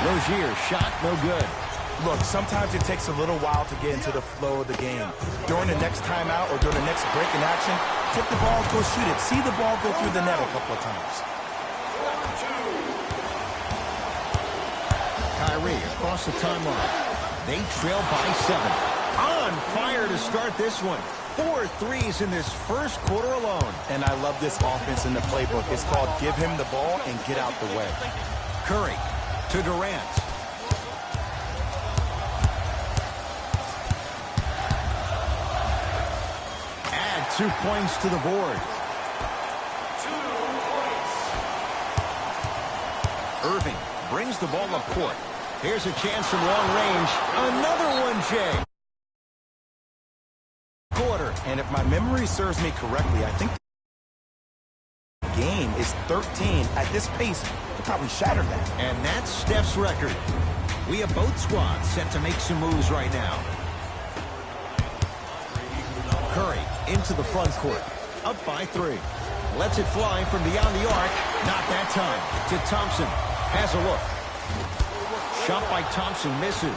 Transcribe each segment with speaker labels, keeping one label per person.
Speaker 1: Rozier, shot no good.
Speaker 2: Look, sometimes it takes a little while to get into the flow of the game. During the next timeout or during the next break in action, take the ball, go shoot it. See the ball go through the net a couple of times.
Speaker 1: Kyrie across the timeline. They trail by 7. On fire to start this one. 4 threes in this first quarter alone.
Speaker 2: And I love this offense in the playbook. It's called give him the ball and get out the way.
Speaker 1: Curry to Durant. Add 2 points to the board. Irving brings the ball up court. Here's a chance from long range. Another one, Jay. Quarter.
Speaker 2: And if my memory serves me correctly, I think the game is 13. At this pace, they'll probably shatter that.
Speaker 1: And that's Steph's record. We have both squads set to make some moves right now. Curry into the front court. Up by 3. Lets it fly from beyond the arc. Not that time. To Thompson. Has a look. Shot by Thompson misses.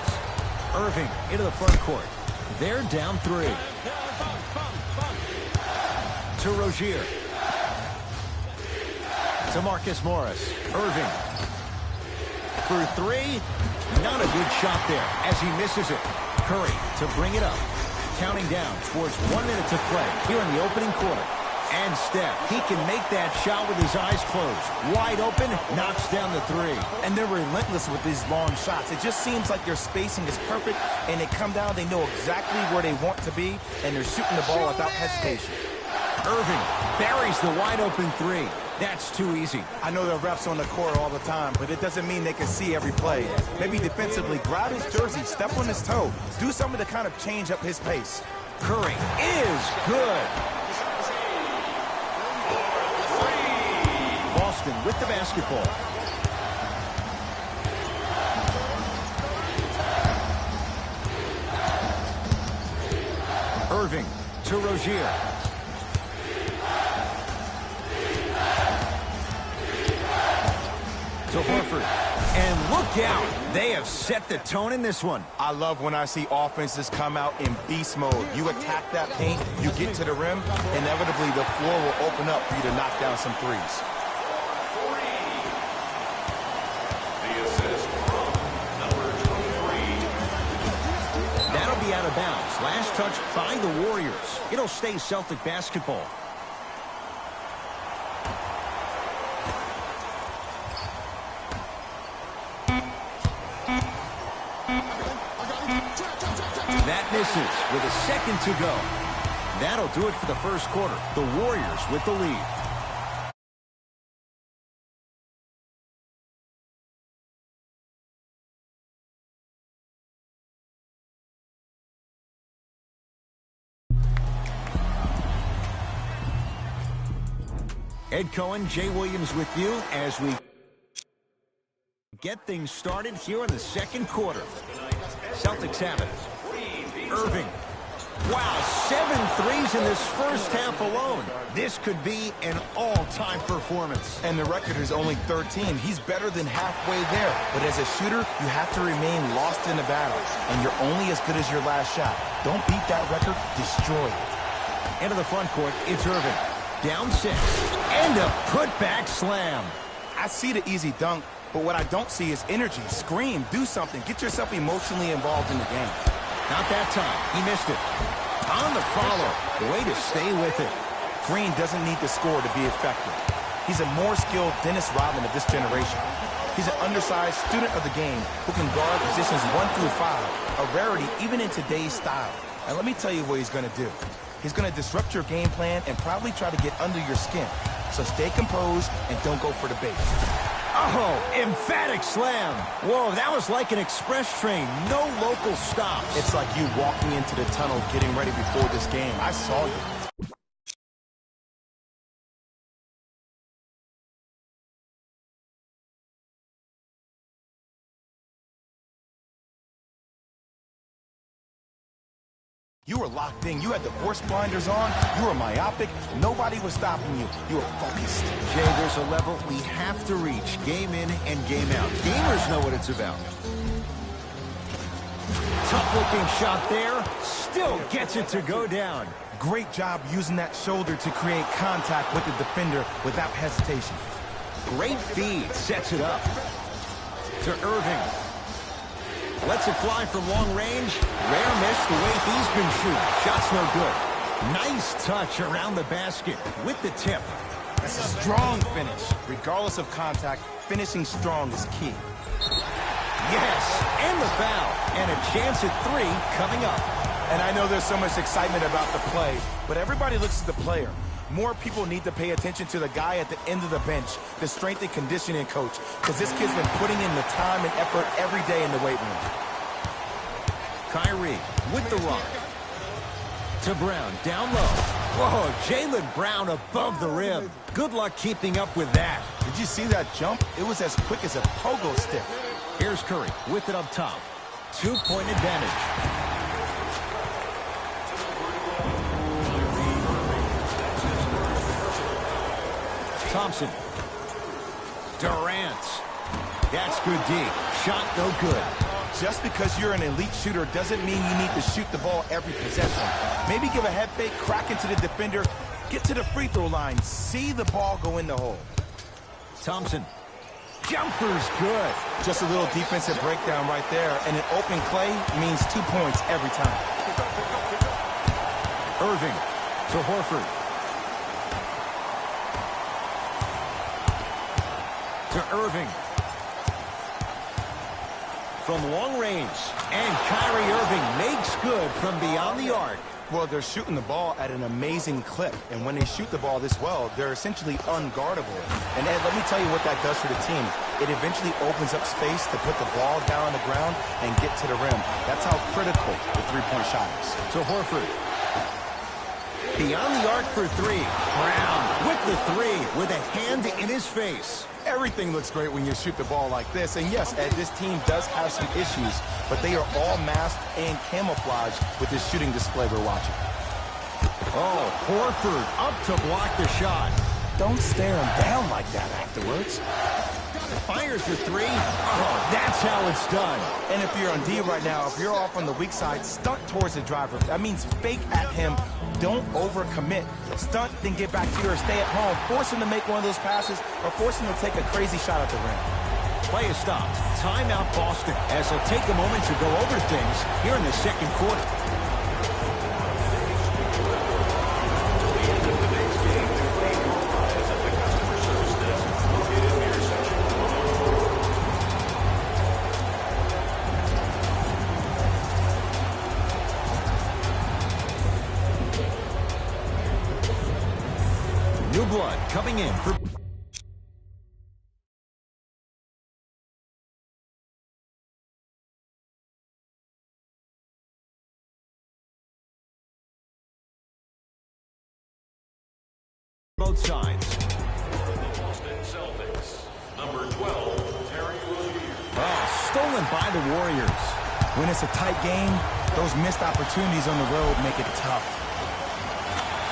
Speaker 1: Irving into the front court. They're down 3. To Rozier. To Marcus Morris. Irving. For 3. Not a good shot there as he misses it. Curry to bring it up. Counting down towards 1 minute to play here in the opening quarter. And Steph, he can make that shot with his eyes closed. Wide open, knocks down the 3.
Speaker 2: And they're relentless with these long shots. It just seems like their spacing is perfect, and they come down, they know exactly where they want to be, and they're shooting the ball without hesitation.
Speaker 1: Irving buries the wide open 3. That's too easy.
Speaker 2: I know there are refs on the court all the time, but it doesn't mean they can see every play. Maybe defensively, grab his jersey, step on his toe, do something to kind of change up his pace.
Speaker 1: Curry is good. Boston with the basketball. Irving to Rozier. To Horford. And look out. They have set the tone in this one.
Speaker 2: I love when I see offenses come out in beast mode. You attack that paint, you get to the rim, inevitably the floor will open up for you to knock down some threes.
Speaker 1: That'll be out of bounds. Last touch by the Warriors. It'll stay Celtic basketball. That misses with a second to go. That'll do it for the first quarter. The Warriors with the lead. Ed Cohen, Jay Williams with you as we get things started here in the second quarter. Celtics have it. Irving. Wow, 7 threes in this first half alone. This could be an all-time performance.
Speaker 2: And the record is only 13. He's better than halfway there. But as a shooter, you have to remain lost in the battle. And you're only as good as your last shot. Don't beat that record, destroy it.
Speaker 1: Into the front court, it's Irving. Down 6. And a putback slam.
Speaker 2: I see the easy dunk, but what I don't see is energy. Scream, do something. Get yourself emotionally involved in the game.
Speaker 1: Not that time. He missed it. On the follow. Way to stay with it.
Speaker 2: Green doesn't need to score to be effective. He's a more skilled Dennis Rodman of this generation. He's an undersized student of the game who can guard positions 1 through 5, a rarity even in today's style. And let me tell you what he's going to do. He's going to disrupt your game plan and probably try to get under your skin. So stay composed and don't go for the bait.
Speaker 1: Oh, emphatic slam. Whoa, that was like an express train. No local stops.
Speaker 2: It's like you walking into the tunnel getting ready before this game. I saw you. You were locked in. You had the horse blinders on. You were myopic. Nobody was stopping you. You were focused.
Speaker 1: Jay, there's a level we have to reach, game in and game out. Gamers know what it's about. Tough-looking shot there. Still gets it to go down.
Speaker 2: Great job using that shoulder to create contact with the defender without hesitation.
Speaker 1: Great feed. Sets it up. To Irving. Lets it fly from long range. Rare miss the way he's been shooting. Shot's no good. Nice touch around the basket with the tip.
Speaker 2: That's a strong finish. Regardless of contact, finishing strong is key.
Speaker 1: Yes, and the foul. And a chance at 3 coming up.
Speaker 2: And I know there's so much excitement about the play, but everybody looks at the player. More people need to pay attention to the guy at the end of the bench, the strength and conditioning coach, because this kid's been putting in the time and effort every day in the weight room.
Speaker 1: Kyrie with the rock. To Brown, down low. Whoa, Jaylen Brown above the rim. Good luck keeping up with that.
Speaker 2: Did you see that jump? It was as quick as a pogo stick.
Speaker 1: Here's Curry with it up top. 2-point advantage. Thompson. Durant. That's good D. Shot no good.
Speaker 2: Just because you're an elite shooter doesn't mean you need to shoot the ball every possession. Maybe give a head fake, crack into the defender, get to the free throw line, see the ball go in the hole.
Speaker 1: Thompson. Jumper's good.
Speaker 2: Just a little defensive breakdown right there, and an open clay means 2 points every time.
Speaker 1: Irving to Horford. To Irving. From long range. And Kyrie Irving makes good from beyond the arc.
Speaker 2: Well, they're shooting the ball at an amazing clip. And when they shoot the ball this well, they're essentially unguardable. And Ed, let me tell you what that does for the team. It eventually opens up space to put the ball down on the ground and get to the rim. That's how critical the three-point shot is.
Speaker 1: To Horford. Beyond the arc for 3. Brown with the 3 with a hand in his face.
Speaker 2: Everything looks great when you shoot the ball like this. And yes, Ed, this team does have some issues, but they are all masked and camouflaged with this shooting display we're watching.
Speaker 1: Oh, Horford up to block the shot.
Speaker 2: Don't stare him down like that afterwards.
Speaker 1: Fires the 3. Oh, that's how it's done.
Speaker 2: And if you're on D right now, if you're off on the weak side, stunt towards the driver. That means fake at him. Don't overcommit. Stunt, then get back to your stay at home. Force him to make one of those passes or force him to take a crazy shot at the rim.
Speaker 1: Play is stopped. Timeout Boston as they'll take a moment to go over things here in the second quarter. New blood coming in for both sides.
Speaker 3: Number 12, Terry Rozier.
Speaker 1: Oh, stolen by the Warriors.
Speaker 2: When it's a tight game, those missed opportunities on the road make it tough.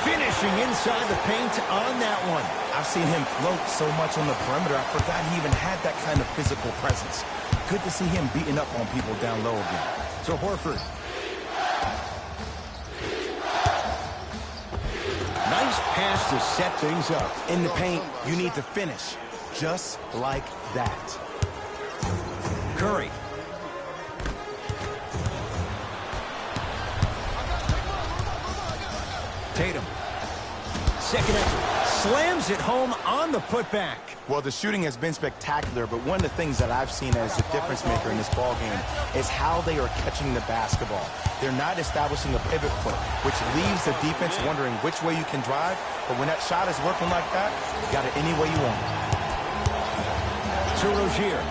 Speaker 1: Finishing inside the paint on that one.
Speaker 2: I've seen him float so much on the perimeter, I forgot he even had that kind of physical presence. Good to see him beating up on people down low again.
Speaker 1: To Horford. Nice pass to set things up.
Speaker 2: In the paint, you need to finish. Just like that.
Speaker 1: Curry. Tatum. Second effort. Slams it home on the putback.
Speaker 2: Well, the shooting has been spectacular, but one of the things that I've seen as a difference maker in this ball game is how they are catching the basketball. They're not establishing a pivot foot, which leaves the defense wondering which way you can drive. But when that shot is working like that, you got it any way you want.
Speaker 1: To Rozier.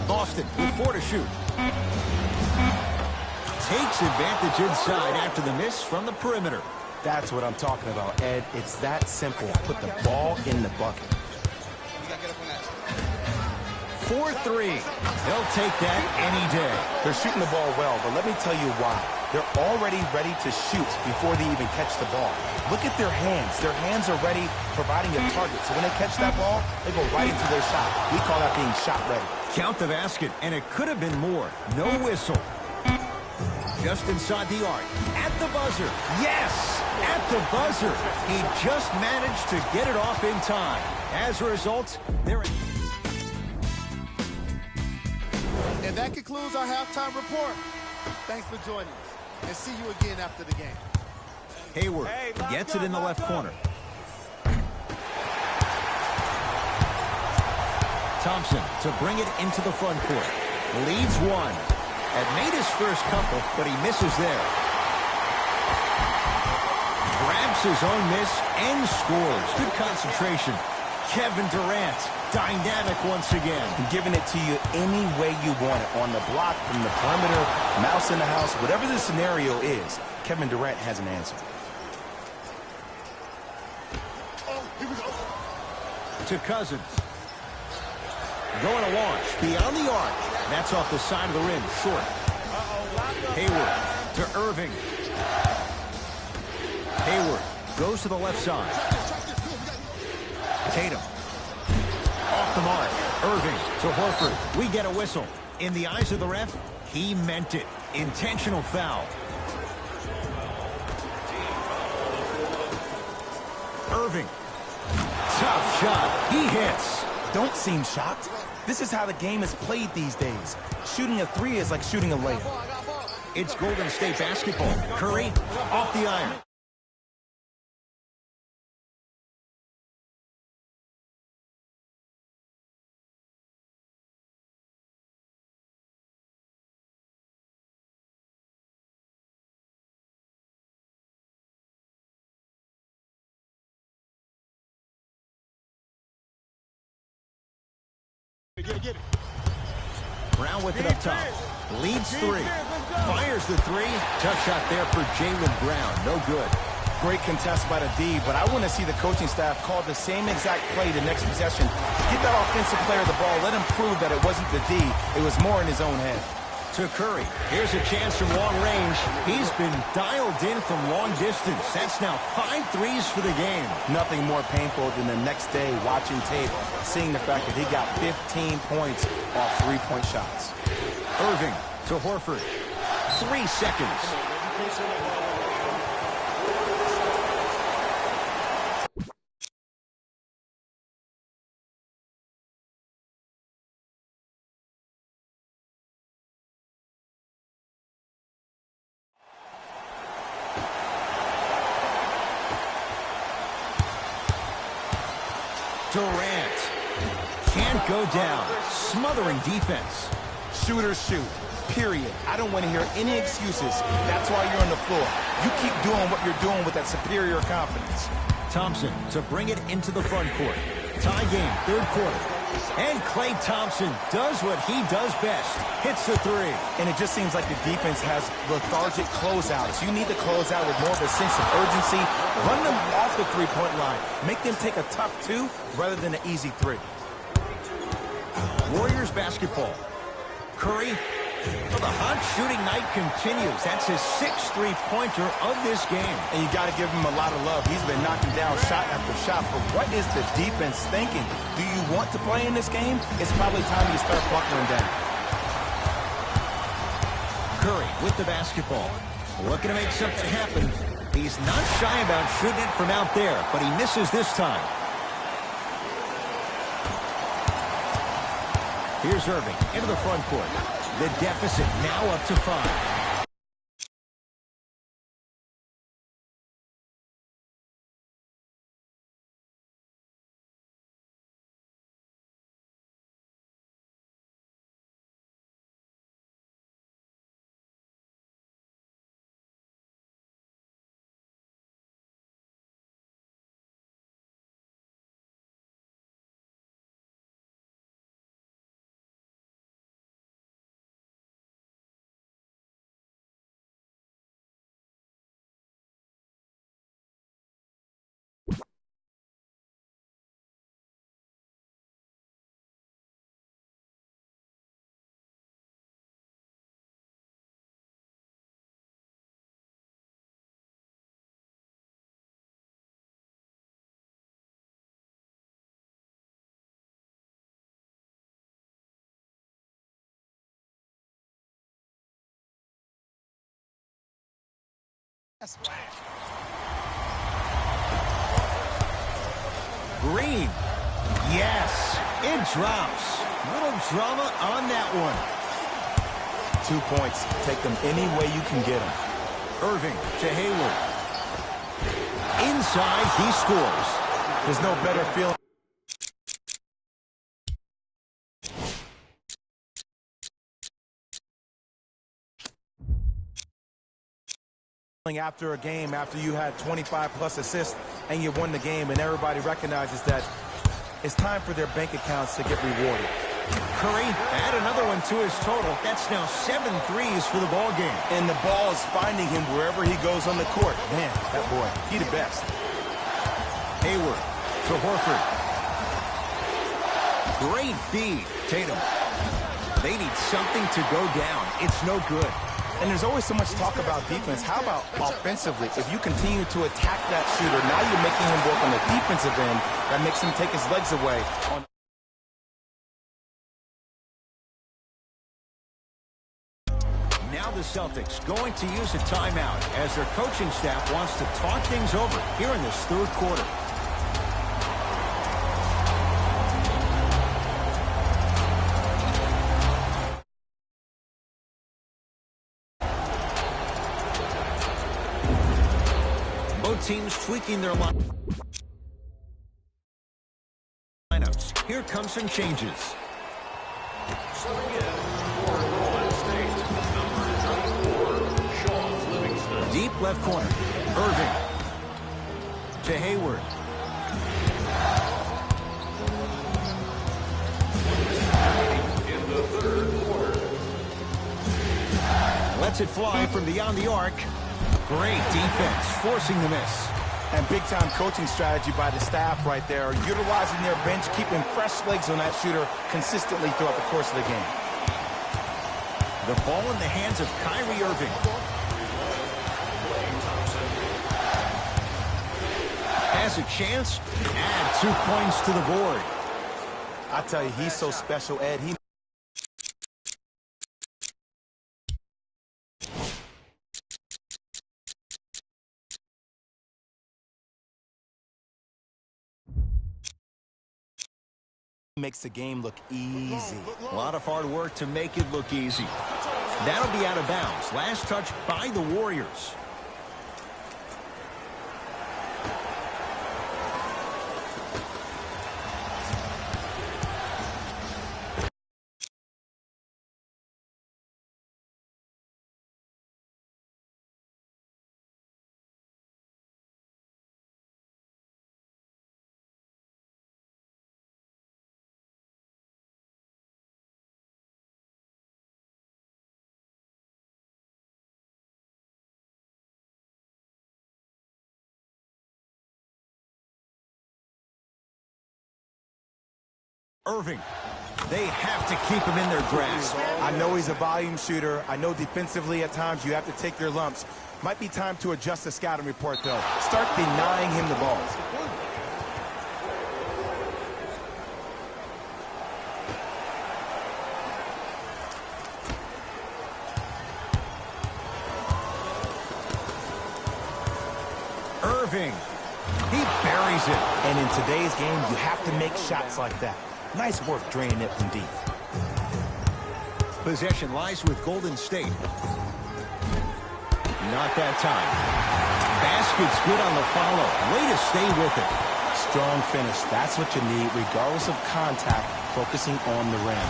Speaker 1: Boston with 4 to shoot. takes advantage inside after the miss from the perimeter.
Speaker 2: That's what I'm talking about, Ed. It's that simple. Put the ball in the bucket.
Speaker 1: 4-3. They'll take that any day.
Speaker 2: They're shooting the ball well, but let me tell you why. They're already ready to shoot before they even catch the ball. Look at their hands. Their hands are ready, providing a target. So when they catch that ball, they go right into their shot. We call that being shot ready.
Speaker 1: Count the basket, and it could have been more. No whistle. Just inside the arc. At the buzzer. Yes! At the buzzer. He just managed to get it off in time. As a result, they're...
Speaker 4: And that concludes our halftime report. Thanks for joining us, and see you again after the game.
Speaker 1: Hayward gets it in the left corner. Thompson to bring it into the front court. Leads one. Had made his first couple, but he misses there. Grabs his own miss and scores. Good concentration. Kevin Durant, dynamic once again.
Speaker 2: Giving it to you any way you want it. On the block, from the perimeter, mouse in the house, whatever the scenario is, Kevin Durant has an answer.
Speaker 1: To Cousins. Going to launch beyond the arc. That's off the side of the rim, short. Hayward to Irving. Hayward goes to the left side. Tatum. Off the mark. Irving to Horford. We get a whistle. In the eyes of the ref, he meant it. Intentional foul. Irving. Tough shot. He hits.
Speaker 2: Don't seem shocked. This is how the game is played these days. Shooting a three is like shooting a layup.
Speaker 1: It's Golden State basketball. Curry off the iron. Brown with it up top. Leads three. Fires the three. Tough shot there for Jaylen Brown. No good.
Speaker 2: Great contest by the D, but I want to see the coaching staff call the same exact play the next possession. Get that offensive player the ball. Let him prove that it wasn't the D. It was more in his own head.
Speaker 1: To Curry. Here's a chance from long range. He's been dialed in from long distance. That's now 5 threes for the game.
Speaker 2: Nothing more painful than the next day watching tape, seeing the fact that he got 15 points off three-point shots.
Speaker 1: Irving to Horford. 3 seconds. Durant can't go down. Smothering defense.
Speaker 2: Shooters shoot, period. I don't want to hear any excuses. That's why you're on the floor. You keep doing what you're doing with that superior confidence.
Speaker 1: Thompson to bring it into the front court. Tie game, third quarter. And Klay Thompson does what he does best. Hits the three.
Speaker 2: And it just seems like the defense has lethargic closeouts. You need to close out with more of a sense of urgency. Run them off the three-point line. Make them take a tough two rather than an easy three.
Speaker 1: Warriors basketball. Curry. Well, the hot shooting night continues. That's his 6th three-pointer of this game.
Speaker 2: And you got to give him a lot of love. He's been knocking down shot after shot. But what is the defense thinking? Do you want to play in this game? It's probably time you start buckling down.
Speaker 1: Curry with the basketball. Looking to make something happen. He's not shy about shooting it from out there, but he misses this time. Here's Irving into the front court. The deficit now up to 5. Green. Yes, it drops. Little drama on that one.
Speaker 2: 2 points. Take them any way you can get them.
Speaker 1: Irving to Hayward. Inside, he scores.
Speaker 2: There's no better feeling. After a game, after you had 25-plus assists and you won the game, and everybody recognizes that it's time for their bank accounts to get rewarded.
Speaker 1: Curry add another one to his total. That's now 7 threes for the ball game.
Speaker 2: And the ball is finding him wherever he goes on the court. Man, that boy, he the best.
Speaker 1: Hayward to Horford. Great feed. Tatum. They need something to go down. It's no good.
Speaker 2: And there's always so much talk about defense. How about offensively? If you continue to attack that shooter, now you're making him work on the defensive end. That makes him take his legs away.
Speaker 1: Now the Celtics going to use a timeout as their coaching staff wants to talk things over here in this third quarter. Both teams tweaking their lineups. Here comes some changes. Deep left corner. Irving. To Hayward.
Speaker 3: In the third quarter.
Speaker 1: Lets it fly from beyond the arc. Great defense, forcing the miss.
Speaker 2: And big-time coaching strategy by the staff right there, utilizing their bench, keeping fresh legs on that shooter consistently throughout the course of the game.
Speaker 1: The ball in the hands of Kyrie Irving. Has a chance. Add 2 points to the board.
Speaker 2: I tell you, he's so special, Ed. He makes the game look easy.
Speaker 1: A lot of hard work to make it look easy. That'll be out of bounds. Last touch by the Warriors. Irving. They have to keep him in their grasp.
Speaker 2: I know he's a volume shooter. I know defensively at times you have to take your lumps. Might be time to adjust the scouting report, though. Start denying him the ball.
Speaker 1: Irving. He buries it.
Speaker 2: And in today's game, you have to make shots like that. Nice work draining it from deep.
Speaker 1: Possession lies with Golden State. Not that time. Basket's good on the follow. Way to stay with it.
Speaker 2: Strong finish. That's what you need, regardless of contact, focusing on the rim.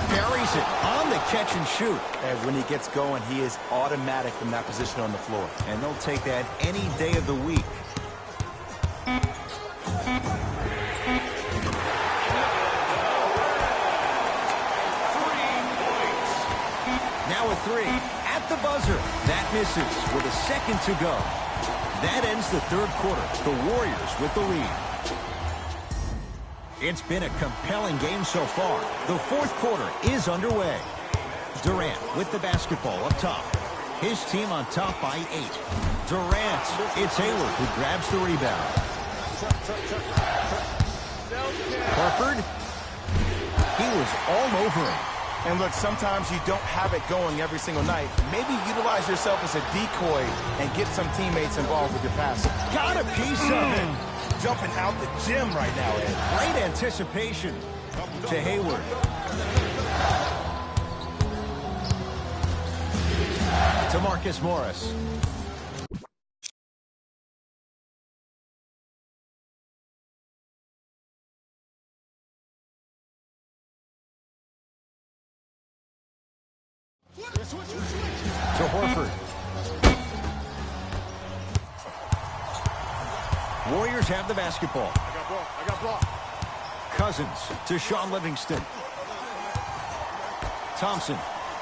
Speaker 1: Buries it on the catch and shoot.
Speaker 2: And when he gets going, he is automatic from that position on the floor.
Speaker 1: And they'll take that any day of the week. Now a three at the buzzer. That misses with a second to go. That ends the third quarter. The Warriors with the lead. It's been a compelling game so far. The fourth quarter is underway. Durant with the basketball up top. His team on top by 8. Durant. It's Hayward who grabs the rebound. Horford. He was all over him.
Speaker 2: And look, sometimes you don't have it going every single night. Maybe utilize yourself as a decoy and get some teammates involved with your passing.
Speaker 1: Got a piece of it.
Speaker 2: Jumping out the gym right now, Ed.
Speaker 1: Great anticipation to Hayward. To Marcus Morris. To Horford. Warriors have the basketball.
Speaker 4: I got ball.
Speaker 1: Cousins to Shaun Livingston. Thompson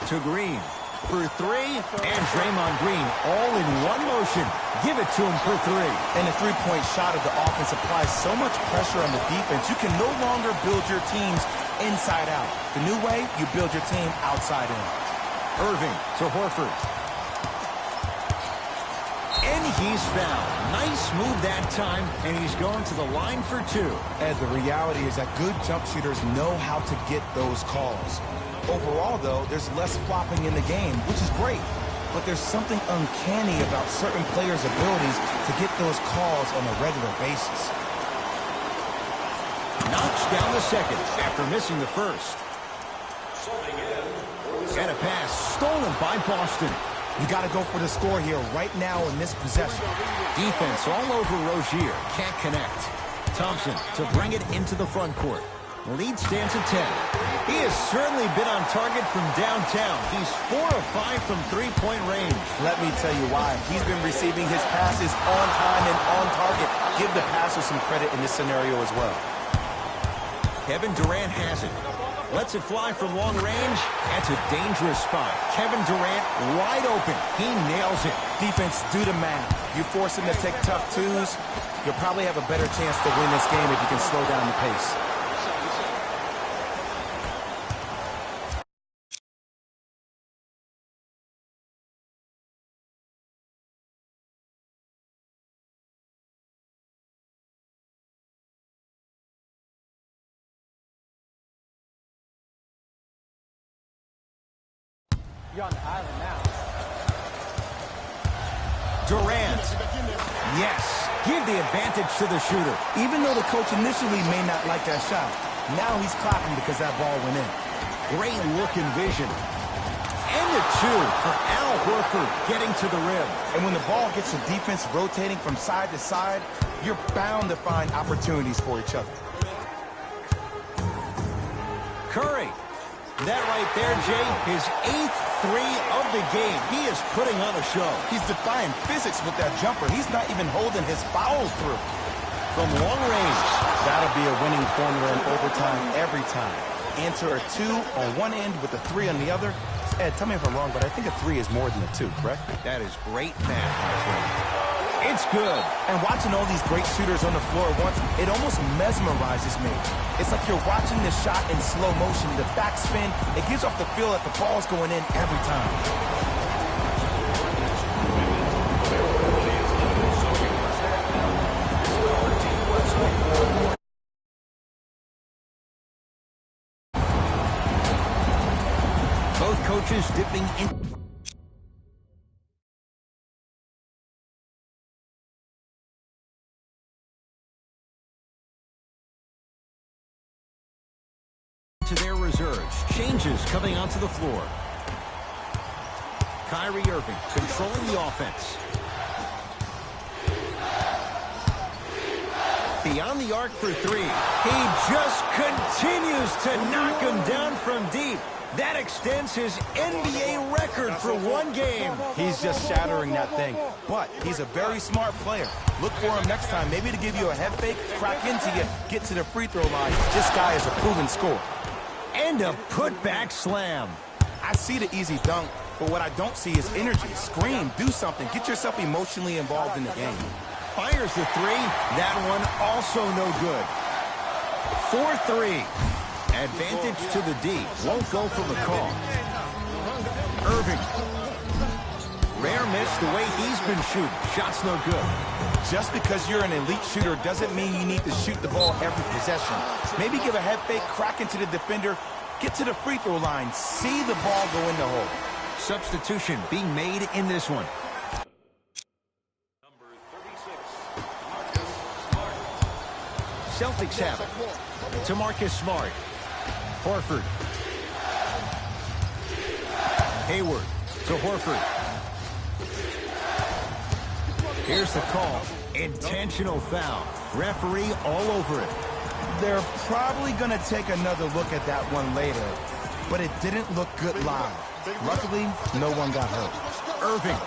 Speaker 1: to Green for three. And Draymond Green all in one motion. Give it to him for three.
Speaker 2: And the three-point shot of the offense applies so much pressure on the defense. You can no longer build your teams inside out. The new way, you build your team outside in.
Speaker 1: Irving to Horford. And he's fouled. Nice move that time, and he's going to the line for two.
Speaker 2: Ed, the reality is that good jump shooters know how to get those calls. Overall, though, there's less flopping in the game, which is great. But there's something uncanny about certain players' abilities to get those calls on a regular basis.
Speaker 1: Knocks down the second after missing the first. And a pass stolen by Boston.
Speaker 2: You got to go for the score here right now in this possession.
Speaker 1: Defense all over Rozier. Can't connect. Thompson to bring it into the front court. Lead stands at 10. He has certainly been on target from downtown. He's 4 of 5 from three-point range.
Speaker 2: Let me tell you why. He's been receiving his passes on time and on target. Give the passer some credit in this scenario as well.
Speaker 1: Kevin Durant has it. Lets it fly from long range. That's a dangerous spot. Kevin Durant wide open. He nails it.
Speaker 2: Defense, do the math. You force him to take tough twos, you'll probably have a better chance to win this game if you can slow down the pace.
Speaker 5: You're on the island now.
Speaker 1: Durant. Yes. Give the advantage to the shooter.
Speaker 2: Even though the coach initially may not like that shot, now he's clapping because that ball went in.
Speaker 1: Great look and vision. And the two for Al Horford getting to the rim.
Speaker 2: And when the ball gets the defense rotating from side to side, you're bound to find opportunities for each other.
Speaker 1: Curry. That right there, Jay, his 8th three of the game. He is putting on a show.
Speaker 2: He's defying physics with that jumper. He's not even holding his foul through.
Speaker 1: From long range.
Speaker 2: That'll be a winning formula in overtime every time. Answer a 2 on one end with a 3 on the other. Ed, tell me if I'm wrong, but I think a 3 is more than a 2, correct?
Speaker 1: That is great math, my friend. It's good.
Speaker 2: And watching all these great shooters on the floor at once, it almost mesmerizes me. It's like you're watching the shot in slow motion. The backspin, it gives off the feel that the ball's going in every time.
Speaker 1: Both coaches dipping in. To their reserves. Changes coming onto the floor. Kyrie Irving controlling the offense. Beyond the arc for three. He just continues to knock him down from deep. That extends his NBA record for one game.
Speaker 2: He's just shattering that thing. But he's a very smart player. Look for him next time, maybe to give you a head fake, crack into you, get to the free throw line. This guy is a proven scorer.
Speaker 1: And a putback slam.
Speaker 2: I see the easy dunk, but what I don't see is energy. Scream, do something. Get yourself emotionally involved in the game.
Speaker 1: Fires the three. That one also no good. 4-3. Advantage to the D. Won't go for McCall. Irving. Rare miss the way he's been shooting. Shot's no good.
Speaker 2: Just because you're an elite shooter doesn't mean you need to shoot the ball every possession. Maybe give a head fake, crack into the defender, Get to the free throw line. See the ball go in the hole.
Speaker 1: Substitution being made in this one.
Speaker 3: Number 36,
Speaker 1: Celtics have it. To Marcus Smart. Horford. Hayward to Horford. Here's the call. Intentional foul. Referee all over it.
Speaker 2: They're probably going to take another look at that one later, but it didn't look good live. Luckily, no one got hurt.
Speaker 1: Irving.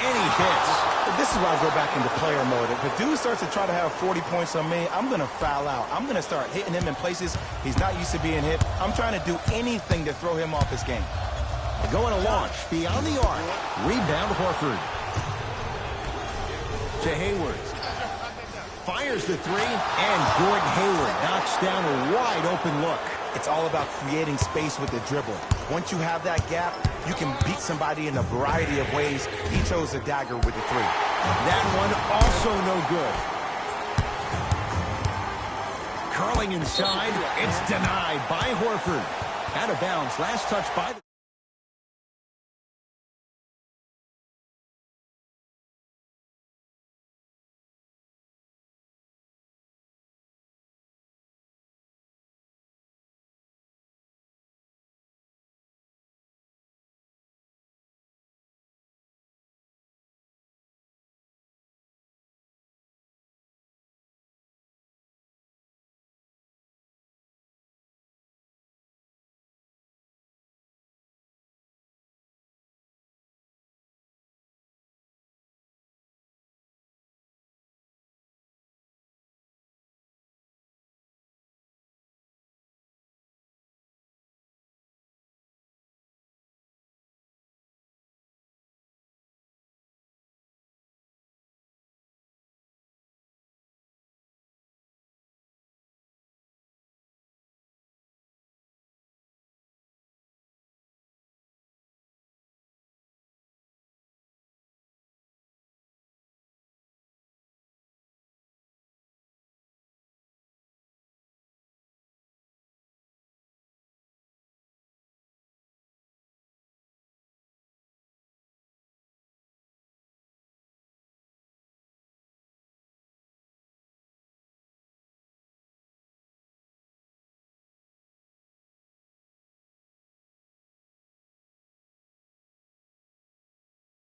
Speaker 1: And he hits.
Speaker 2: This is why I go back into player mode. If a dude starts to try to have 40 points on me, I'm going to foul out. I'm going to start hitting him in places he's not used to being hit. I'm trying to do anything to throw him off his game.
Speaker 1: Going to launch beyond the arc. Rebound Horford. To Hayward. Fires the three, and Gordon Hayward knocks down a wide open look.
Speaker 2: It's all about creating space with the dribble. Once you have that gap, you can beat somebody in a variety of ways. He chose a dagger with the three.
Speaker 1: That one also no good. Curling inside, it's denied by Horford. Out of bounds, last touch by the